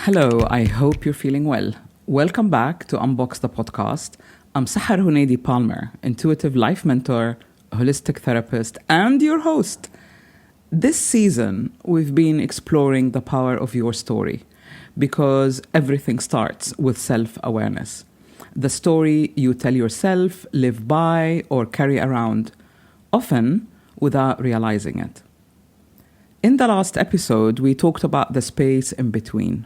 Hello, I hope you're feeling well. Welcome back to Unbox The Podcast. I'm Sahar Palmer, intuitive life mentor, holistic therapist, and your host. This season, we've been exploring the power of your story because everything starts with self-awareness. The story you tell yourself, live by, or carry around, often without realizing it. In the last episode, we talked about the space in between.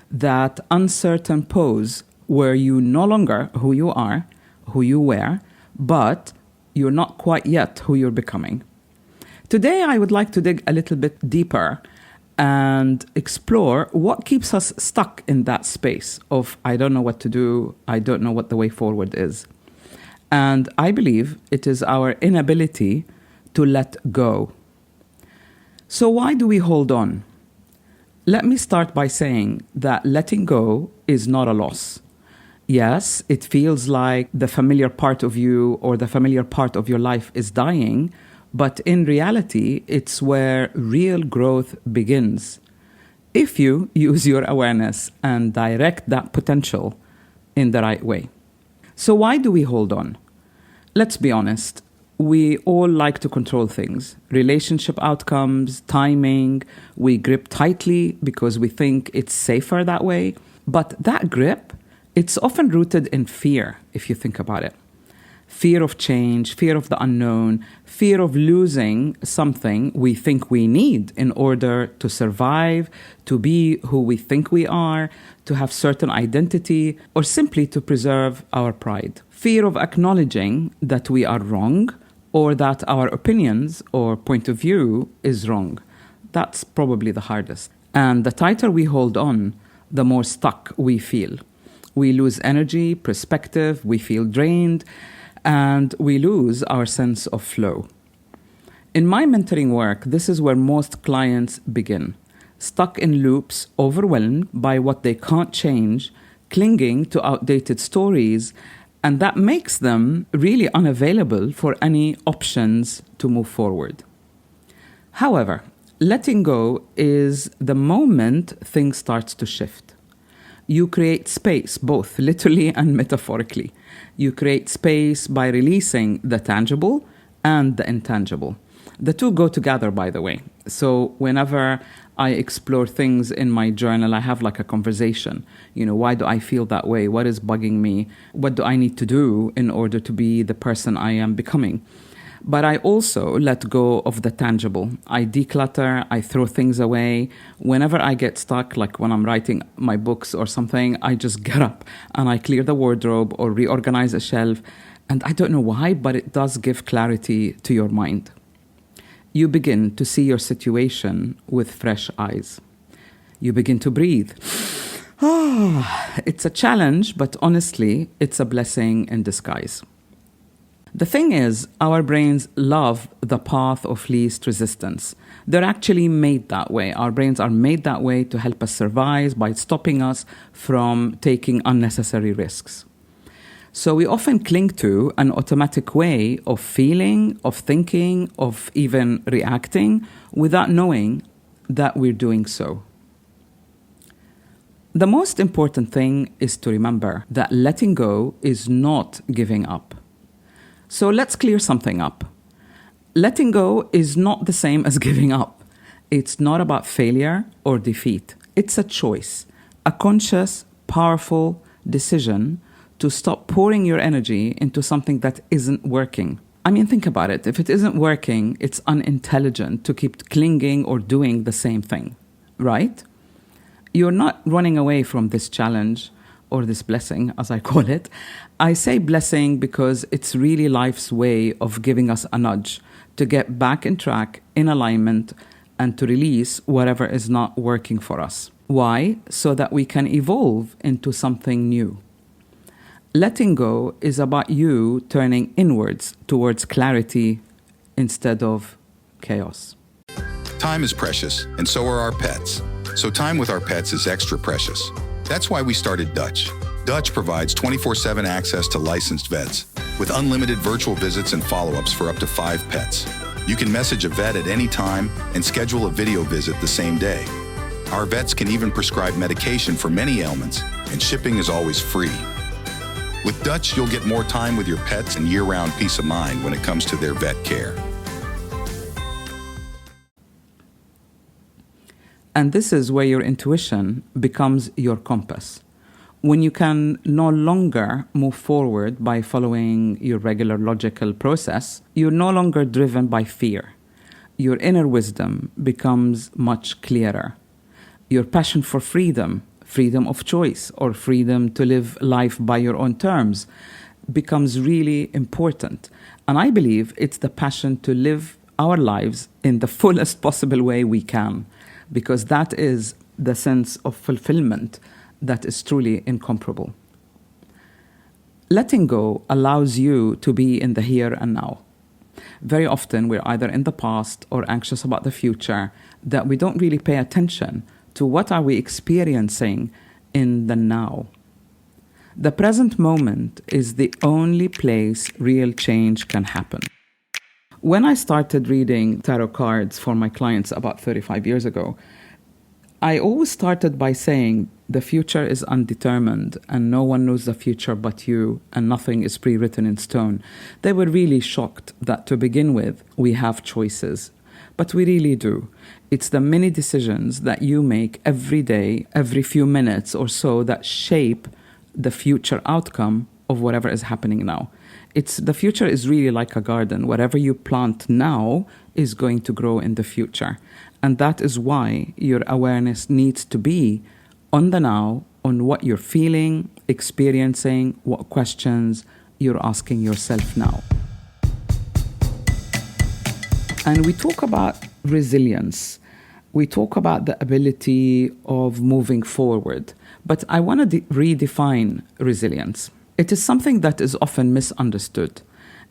That uncertain pose where you no longer who you are, who you were, but you're not quite yet who you're becoming. Today, I would like to dig a little bit deeper and explore what keeps us stuck in that space of I don't know what to do, I don't know what the way forward is. And I believe it is our inability to let go. So why do we hold on? Let me start by saying that letting go is not a loss. Yes, it feels like the familiar part of you or the familiar part of your life is dying, but in reality, it's where real growth begins. If you use your awareness and direct that potential in the right way. So why do we hold on? Let's be honest. We all like to control things, relationship outcomes, timing. We grip tightly because we think it's safer that way. But that grip, it's often rooted in fear, if you think about it. Fear of change, fear of the unknown, fear of losing something we think we need in order to survive, to be who we think we are, to have certain identity, or simply to preserve our pride. Fear of acknowledging that we are wrong, or that our opinions or point of view is wrong. That's probably the hardest. And the tighter we hold on, the more stuck we feel. We lose energy, perspective, we feel drained, and we lose our sense of flow. In my mentoring work, this is where most clients begin. Stuck in loops, overwhelmed by what they can't change, clinging to outdated stories, and that makes them really unavailable for any options to move forward. However, letting go is the moment things start to shift. You create space, both literally and metaphorically. You create space by releasing the tangible and the intangible. The two go together, by the way. So whenever I explore things in my journal, I have like a conversation. Why do I feel that way? What is bugging me? What do I need to do in order to be the person I am becoming? But I also let go of the tangible. I declutter, I throw things away. Whenever I get stuck, like when I'm writing my books or something, I just get up and I clear the wardrobe or reorganize a shelf. And I don't know why, but it does give clarity to your mind. You begin to see your situation with fresh eyes. You begin to breathe. It's a challenge, but honestly, it's a blessing in disguise. The thing is, our brains love the path of least resistance. They're actually made that way. Our brains are made that way to help us survive by stopping us from taking unnecessary risks. So we often cling to an automatic way of feeling, of thinking, of even reacting without knowing that we're doing so. The most important thing is to remember that letting go is not giving up. So let's clear something up. Letting go is not the same as giving up. It's not about failure or defeat. It's a choice, a conscious, powerful decision to stop pouring your energy into something that isn't working. I mean, think about it. If it isn't working, it's unintelligent to keep clinging or doing the same thing, right? You're not running away from this challenge or this blessing, as I call it. I say blessing because it's really life's way of giving us a nudge to get back in track, in alignment, and to release whatever is not working for us. Why? So that we can evolve into something new. Letting go is about you turning inwards towards clarity instead of chaos. Time is precious, and so are our pets. So time with our pets is extra precious. That's why we started Dutch. Dutch provides 24/7 access to licensed vets with unlimited virtual visits and follow-ups for up to 5 pets. You can message a vet at any time and schedule a video visit the same day. Our vets can even prescribe medication for many ailments, and shipping is always free. With Dutch, you'll get more time with your pets and year-round peace of mind when it comes to their vet care. And this is where your intuition becomes your compass. When you can no longer move forward by following your regular logical process, you're no longer driven by fear. Your inner wisdom becomes much clearer. Your passion for freedom, freedom of choice, or freedom to live life by your own terms becomes really important. And I believe it's the passion to live our lives in the fullest possible way we can, because that is the sense of fulfillment that is truly incomparable. Letting go allows you to be in the here and now. Very often we're either in the past or anxious about the future, that we don't really pay attention to what are we experiencing in the now. The present moment is the only place real change can happen. When I started reading tarot cards for my clients about 35 years ago, I always started by saying the future is undetermined and no one knows the future but you, and nothing is pre-written in stone. They were really shocked that to begin with, we have choices. But we really do. It's the many decisions that you make every day, every few minutes or so, that shape the future outcome of whatever is happening now. The future is really like a garden. Whatever you plant now is going to grow in the future. And that is why your awareness needs to be on the now, on what you're feeling, experiencing, what questions you're asking yourself now. And we talk about resilience. We talk about the ability of moving forward. But I want to redefine resilience. It is something that is often misunderstood.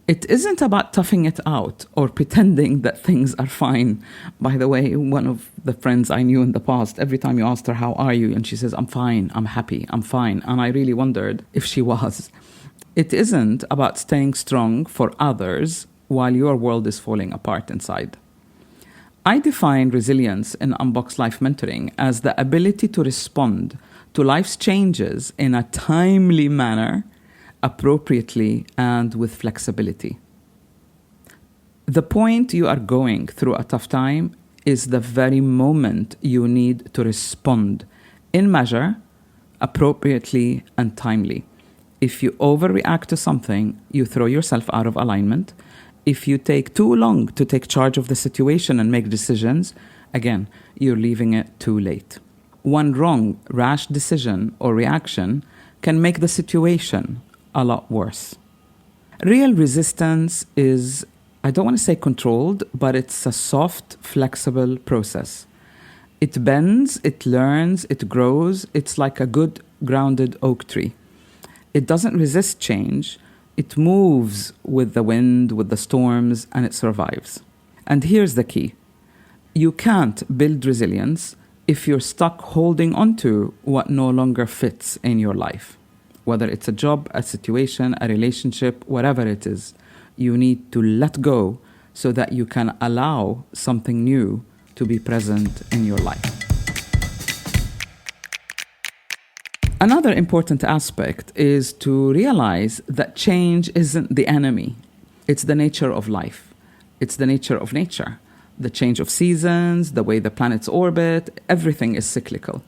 It isn't about toughing it out or pretending that things are fine. By the way, one of the friends I knew in the past, every time you asked her, how are you? And she says, I'm fine, I'm happy, I'm fine. And I really wondered if she was. It isn't about staying strong for others while your world is falling apart inside. I define resilience in Unbox Life Mentoring as the ability to respond to life's changes in a timely manner, appropriately, and with flexibility. The point you are going through a tough time is the very moment you need to respond in measure, appropriately, and timely. If you overreact to something, you throw yourself out of alignment. If you take too long to take charge of the situation and make decisions, again, you're leaving it too late. One wrong, rash decision or reaction can make the situation a lot worse. Real resistance is, I don't want to say controlled, but it's a soft, flexible process. It bends, it learns, it grows. It's like a good, grounded oak tree. It doesn't resist change. It moves with the wind, with the storms, and it survives. And here's the key. You can't build resilience if you're stuck holding on to what no longer fits in your life. Whether it's a job, a situation, a relationship, whatever it is, you need to let go so that you can allow something new to be present in your life. Another important aspect is to realize that change isn't the enemy. It's the nature of life. It's the nature of nature. The change of seasons, the way the planets orbit, everything is cyclical.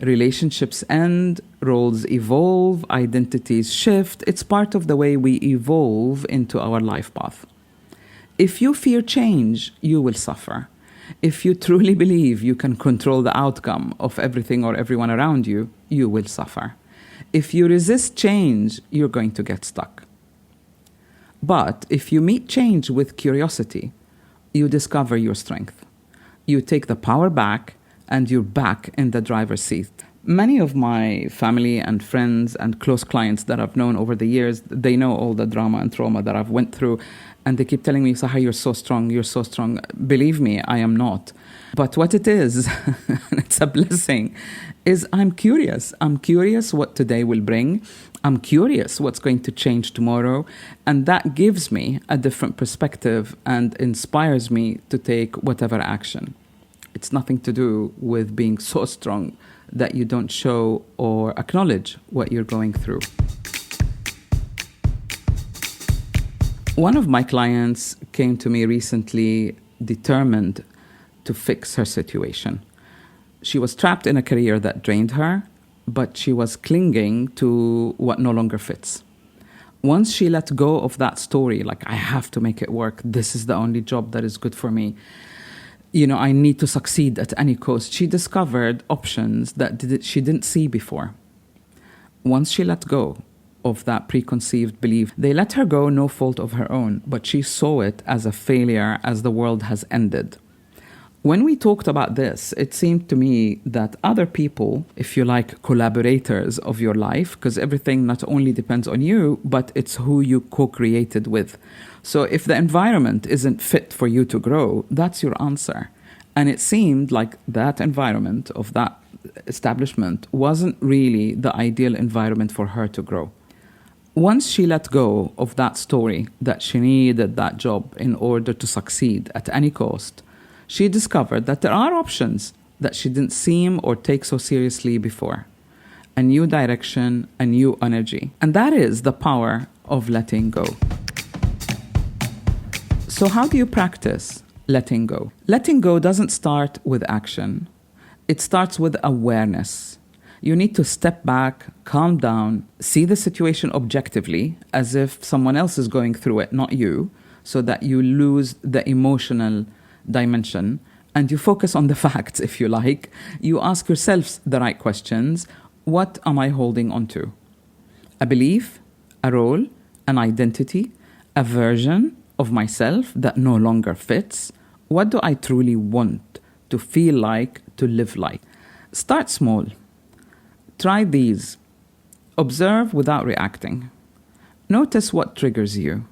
Relationships end, roles evolve, identities shift. It's part of the way we evolve into our life path. If you fear change, you will suffer. If you truly believe you can control the outcome of everything or everyone around you, you will suffer. If you resist change, you're going to get stuck. But if you meet change with curiosity, you discover your strength. You take the power back, and you're back in the driver's seat. Many of my family and friends and close clients that I've known over the years, they know all the drama and trauma that I've went through, and they keep telling me, Sahar, you're so strong, you're so strong. Believe me, I am not. But what it is, it's a blessing, is I'm curious. I'm curious what today will bring. I'm curious what's going to change tomorrow. And that gives me a different perspective and inspires me to take whatever action. It's nothing to do with being so strong that you don't show or acknowledge what you're going through. One of my clients came to me recently determined to fix her situation. She was trapped in a career that drained her, but she was clinging to what no longer fits. Once she let go of that story, like, I have to make it work, this is the only job that is good for me, I need to succeed at any cost, she discovered options that she didn't see before. Once she let go of that preconceived belief, they let her go, no fault of her own, but she saw it as a failure, as the world has ended. When we talked about this, it seemed to me that other people, if you like, collaborators of your life, because everything not only depends on you, but it's who you co-created with. So if the environment isn't fit for you to grow, that's your answer. And it seemed like that environment of that establishment wasn't really the ideal environment for her to grow. Once she let go of that story that she needed that job in order to succeed at any cost, she discovered that there are options that she didn't seem or take so seriously before. A new direction, a new energy. And that is the power of letting go. So how do you practice letting go? Letting go doesn't start with action. It starts with awareness. You need to step back, calm down, see the situation objectively, as if someone else is going through it, not you, so that you lose the emotional dimension and you focus on the facts, if you like. You ask yourself the right questions. What am I holding on to? A belief, a role, an identity, a version of myself that no longer fits? What do I truly want to feel like, to live like? Start small. Try these. Observe without reacting. Notice what triggers you.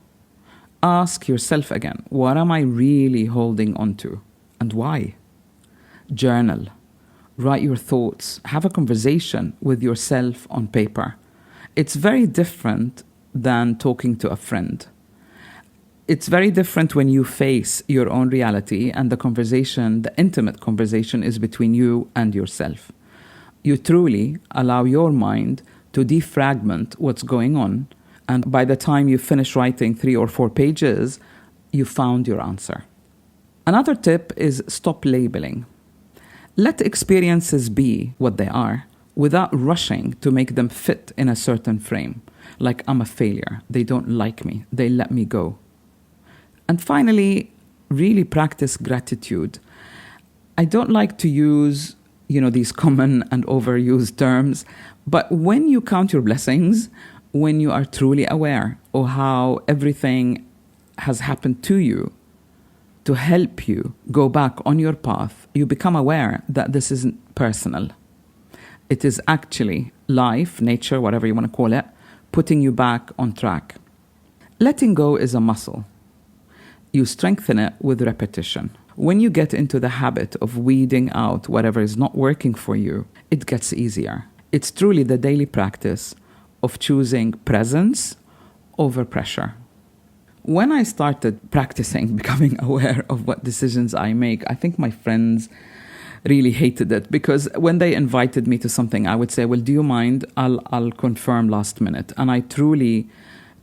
Ask yourself again, what am I really holding on to and why? Journal. Write your thoughts. Have a conversation with yourself on paper. It's very different than talking to a friend. It's very different when you face your own reality and the conversation, the intimate conversation, is between you and yourself. You truly allow your mind to defragment what's going on, and by the time you finish writing 3 or 4 pages, you found your answer. Another tip is stop labeling. Let experiences be what they are without rushing to make them fit in a certain frame. Like, I'm a failure, they don't like me, they let me go. And finally, really practice gratitude. I don't like to use, these common and overused terms, but when you count your blessings, when you are truly aware of how everything has happened to you to help you go back on your path, you become aware that this isn't personal. It is actually life, nature, whatever you want to call it, putting you back on track. Letting go is a muscle. You strengthen it with repetition. When you get into the habit of weeding out whatever is not working for you, it gets easier. It's truly the daily practice of choosing presence over pressure. When I started practicing becoming aware of what decisions I make, I think my friends really hated it, because when they invited me to something, I would say, well, do you mind? I'll confirm last minute. And I truly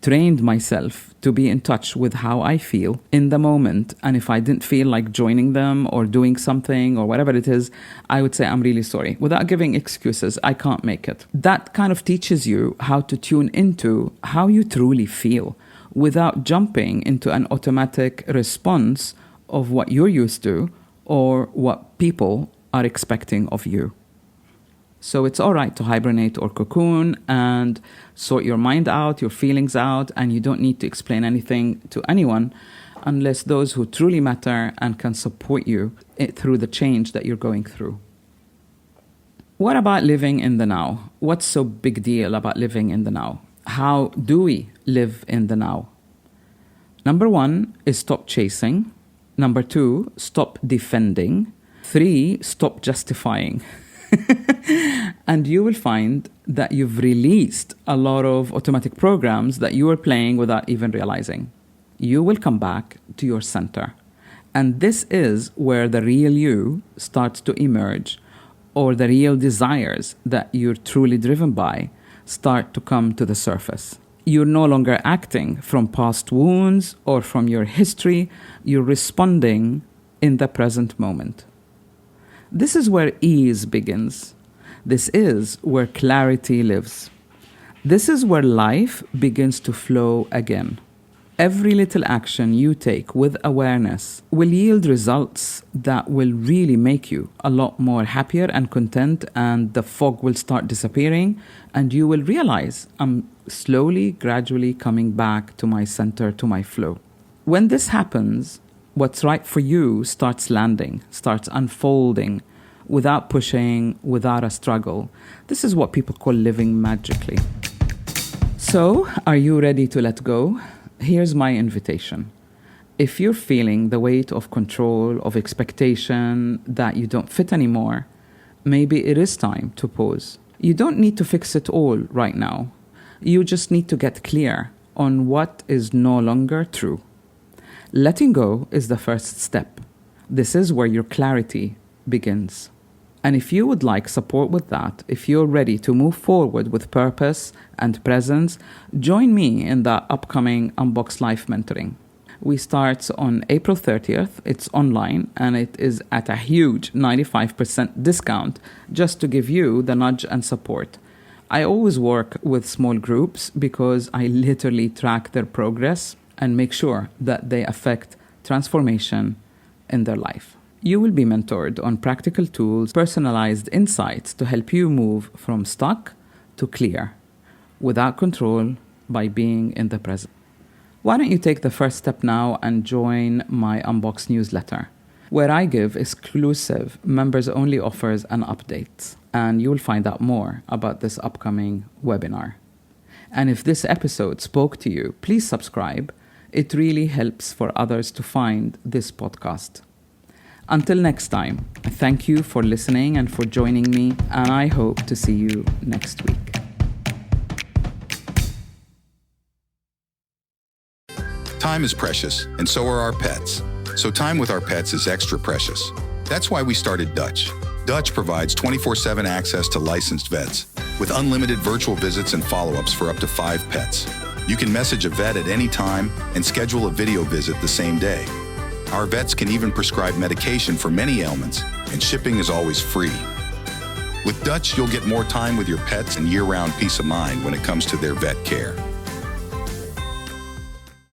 trained myself to be in touch with how I feel in the moment. And if I didn't feel like joining them or doing something or whatever it is, I would say, I'm really sorry, without giving excuses. I can't make it. That kind of teaches you how to tune into how you truly feel without jumping into an automatic response of what you're used to or what people are expecting of you. So it's all right to hibernate or cocoon and sort your mind out, your feelings out, and you don't need to explain anything to anyone unless those who truly matter and can support you through the change that you're going through. What about living in the now? What's so big deal about living in the now? How do we live in the now? Number 1 is stop chasing. Number 2, stop defending. 3, stop justifying. And you will find that you've released a lot of automatic programs that you were playing without even realizing. You will come back to your center. And this is where the real you starts to emerge, or the real desires that you're truly driven by start to come to the surface. You're no longer acting from past wounds or from your history. You're responding in the present moment. This is where ease begins. This is where clarity lives. This is where life begins to flow again. Every little action you take with awareness will yield results that will really make you a lot more happier and content, and the fog will start disappearing, and you will realize I'm slowly, gradually coming back to my center, to my flow. When this happens, what's right for you starts landing, starts unfolding, without pushing, without a struggle. This is what people call living magically. So, are you ready to let go? Here's my invitation. If you're feeling the weight of control, of expectation, that you don't fit anymore, maybe it is time to pause. You don't need to fix it all right now. You just need to get clear on what is no longer true. Letting go is the first step. This is where your clarity begins. And if you would like support with that, if you're ready to move forward with purpose and presence, join me in the upcoming Unbox Life Mentoring. We start on April 30th. It's online and it is at a huge 95% discount just to give you the nudge and support. I always work with small groups because I literally track their progress and make sure that they affect transformation in their life. You will be mentored on practical tools, personalized insights to help you move from stuck to clear, without control, by being in the present. Why don't you take the first step now and join my Unbox newsletter, where I give exclusive members-only offers and updates, and you will find out more about this upcoming webinar. And if this episode spoke to you, please subscribe. It really helps for others to find this podcast. Until next time, thank you for listening and for joining me, and I hope to see you next week. Time is precious, and so are our pets. So time with our pets is extra precious. That's why we started Dutch. Dutch provides 24/7 access to licensed vets, with unlimited virtual visits and follow-ups for up to 5 pets. You can message a vet at any time and schedule a video visit the same day. Our vets can even prescribe medication for many ailments, and shipping is always free. With Dutch, you'll get more time with your pets and year-round peace of mind when it comes to their vet care.